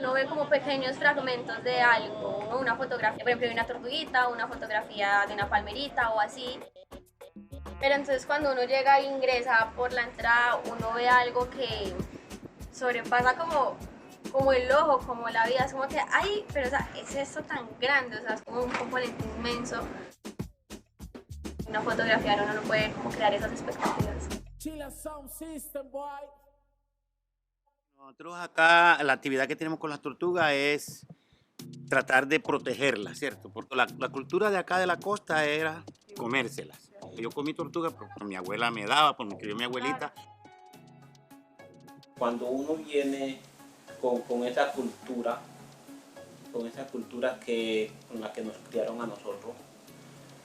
Uno ve como pequeños fragmentos de algo, ¿no? Una fotografía, por ejemplo, de una tortuguita, una fotografía de una palmerita o así. Pero entonces cuando uno llega e ingresa por la entrada, uno ve algo que sobrepasa como el ojo, como la vida, es como que, ay, pero o sea, es esto tan grande, o sea, es como un componente inmenso. Una fotografía uno no puede como crear esas expectativas. Nosotros acá, la actividad que tenemos con las tortugas es tratar de protegerlas, ¿cierto? Porque la cultura de acá de la costa era comérselas. Yo comí tortugas porque mi abuela me daba, porque me crió mi abuelita. Cuando uno viene con esa cultura, con con la que nos criaron a nosotros,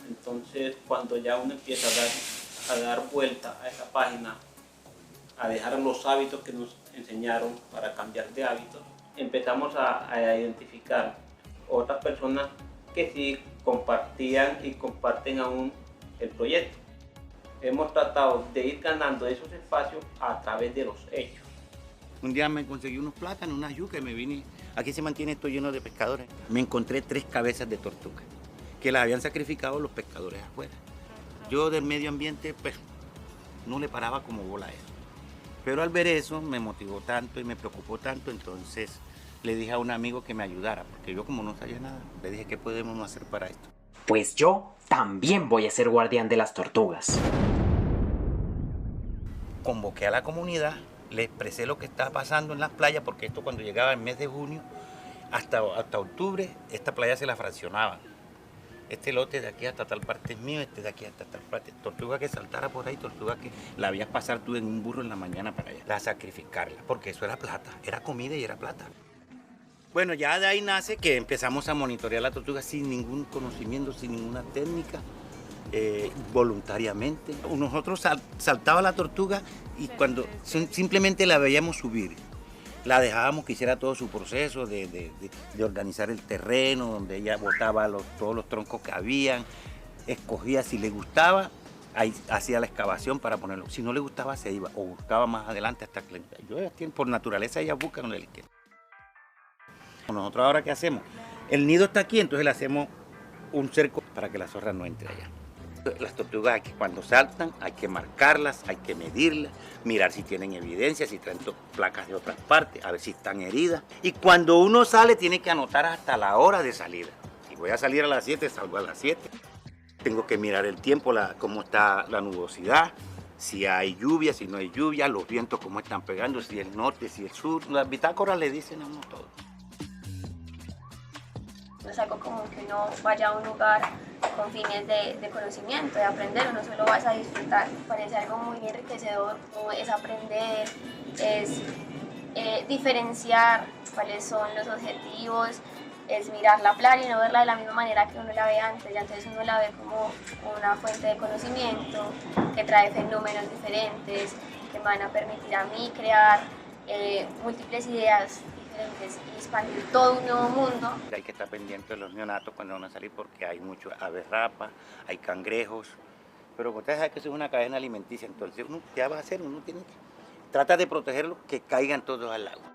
entonces cuando ya uno empieza a dar vuelta a esa página, a dejar los hábitos que nos enseñaron para cambiar de hábitos, empezamos a identificar otras personas que sí compartían y comparten aún el proyecto. Hemos tratado de ir ganando esos espacios a través de los hechos. Un día me conseguí unos plátanos, unas yucas y me vine. Aquí se mantiene esto lleno de pescadores. Me encontré 3 cabezas de tortuga que las habían sacrificado los pescadores afuera. Yo del medio ambiente, pues, no le paraba como bola a eso. Pero al ver eso me motivó tanto y me preocupó tanto, entonces le dije a un amigo que me ayudara, porque yo como no sabía nada, le dije, ¿qué podemos hacer para esto? Pues yo también voy a ser guardián de las tortugas. Convoqué a la comunidad, le expresé lo que estaba pasando en las playas, porque esto cuando llegaba el mes de junio, hasta octubre, esta playa se la fraccionaban. Este lote de aquí hasta tal parte es mío, este de aquí hasta tal parte. Tortuga que saltara por ahí, tortuga que la veías pasar tú en un burro en la mañana para allá. La sacrificarla, porque eso era plata, era comida y era plata. Bueno, ya de ahí nace que empezamos a monitorear la tortuga sin ningún conocimiento, sin ninguna técnica, voluntariamente. Nosotros saltaba la tortuga y cuando simplemente la veíamos subir, la dejábamos que hiciera todo su proceso de organizar el terreno, donde ella botaba todos los troncos que habían, escogía si le gustaba, ahí hacía la excavación para ponerlo. Si no le gustaba, se iba, o buscaba más adelante hasta que por naturaleza ella busca donde le quiera. Nosotros ahora, ¿qué hacemos? El nido está aquí, entonces le hacemos un cerco para que la zorra no entre allá. Las tortugas cuando saltan hay que marcarlas, hay que medirlas, mirar si tienen evidencia, si traen placas de otras partes, a ver si están heridas. Y cuando uno sale tiene que anotar hasta la hora de salida. Si voy a salir a las 7, salgo a las 7. Tengo que mirar el tiempo, cómo está la nubosidad, si hay lluvia, si no hay lluvia, los vientos cómo están pegando, si el norte, si el sur. Las bitácoras le dicen a uno todo. No es algo como que uno vaya a un lugar con fines de conocimiento, de aprender, uno solo vas a disfrutar. Parece algo muy enriquecedor, es aprender, es diferenciar cuáles son los objetivos, es mirar la playa y no verla de la misma manera que uno la ve antes, ya entonces uno la ve como una fuente de conocimiento que trae fenómenos diferentes, que me van a permitir a mí crear múltiples ideas diferentes y expandir todo un nuevo mundo. Hay que estar pendiente de los neonatos cuando van a salir porque hay muchos aves rapas, hay cangrejos, pero ustedes saben que eso es una cadena alimenticia, entonces uno, ¿qué va a hacer? Uno tiene que tratar de protegerlos, que caigan todos al agua.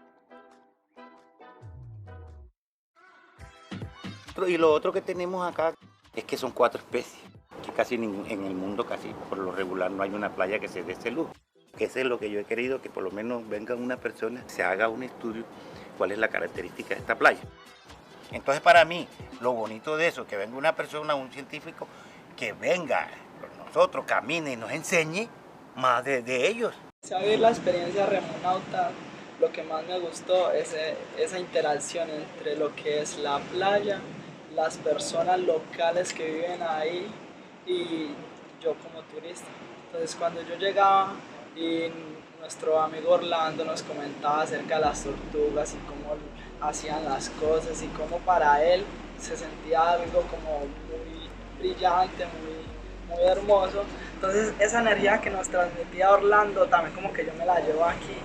Y lo otro que tenemos acá es que son 4 especies, que casi en el mundo, casi por lo regular, no hay una playa que se dé ese lujo. Eso es lo que yo he querido, que por lo menos venga una persona, se haga un estudio cuál es la característica de esta playa. Entonces para mí, lo bonito de eso, que venga una persona, un científico, que venga con nosotros, camine y nos enseñe más de ellos. Saber la experiencia remonauta, lo que más me gustó es esa interacción entre lo que es la playa, las personas locales que viven ahí y yo como turista. Entonces cuando yo llegaba y nuestro amigo Orlando nos comentaba acerca de las tortugas y cómo hacían las cosas y cómo para él se sentía algo como muy brillante, muy hermoso. Entonces esa energía que nos transmitía Orlando también como que yo me la llevo aquí.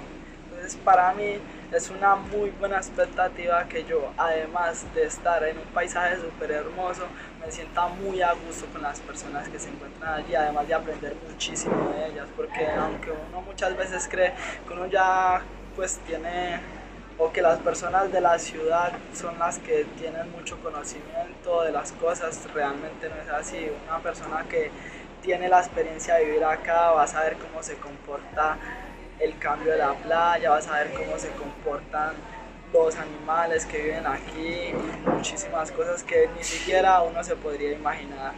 Entonces para mí es una muy buena expectativa que yo, además de estar en un paisaje súper hermoso, me sienta muy a gusto con las personas que se encuentran allí, además de aprender muchísimo de ellas, porque aunque uno muchas veces cree que uno ya pues tiene o que las personas de la ciudad son las que tienen mucho conocimiento de las cosas. Realmente no es así. Una persona que tiene la experiencia de vivir acá va a saber cómo se comporta el cambio de la playa, va a saber cómo se comportan los animales que viven aquí y muchísimas cosas que ni siquiera uno se podría imaginar.